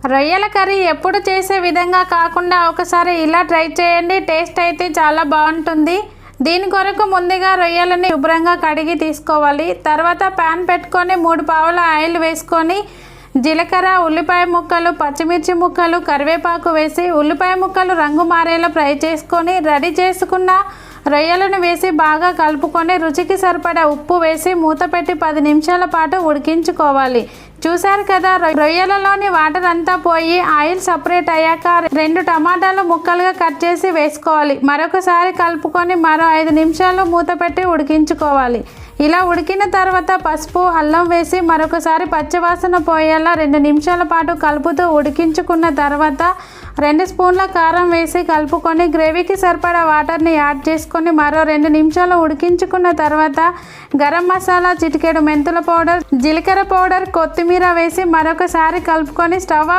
రొయ్యల కర్రీ ఎప్పుడు చేసే విధంగా కాకుండా ఒకసారి ఇలా ట్రై చేయండి. టేస్ట్ అయితే చాలా బాగుంటుంది. దీని కొరకు ముందుగా రొయ్యలని శుభ్రంగా కడిగి తీసుకోవాలి. తర్వాత ప్యాన్ పెట్టుకొని 3 పావుల ఆయిల్ వేసుకొని జీలకర్ర, ఉల్లిపాయ ముక్కలు, పచ్చిమిర్చి ముక్కలు, కరివేపాకు వేసి ఉల్లిపాయ ముక్కలు రంగు మారేలా ఫ్రై చేసుకొని రెడీ చేసుకున్న రొయ్యలను వేసి బాగా కలుపుకొని రుచికి సరిపడా ఉప్పు వేసి మూత పెట్టి 10 నిమిషాల పాటు ఉడికించుకోవాలి. చూశారు కదా, రొయ్యలలోని వాటర్ అంతా పోయి ఆయిల్ సపరేట్ అయ్యాక 2 టమాటాలు ముక్కలుగా కట్ చేసి వేసుకోవాలి. మరొకసారి కలుపుకొని మరో 5 నిమిషాలు మూత పెట్టి ఉడికించుకోవాలి. ఇలా ఉడికిన తర్వాత పసుపు, అల్లం వేసి మరొకసారి పచ్చివాసన పోయేలా 2 నిమిషాల పాటు కలుపుతూ ఉడికించుకున్న తర్వాత 2 స్పూన్ల కారం వేసి కలుపుకొని గ్రేవీకి సరిపడా వాటర్ని యాడ్ చేసుకొని మరో 2 నిమిషాలు ఉడికించుకున్న తర్వాత గరం మసాలా, చిటికెడు మెంతుల పౌడర్, జీలకర్ర పౌడర్, కొత్తిమీర వేసి మరొకసారి కలుపుకొని స్టవ్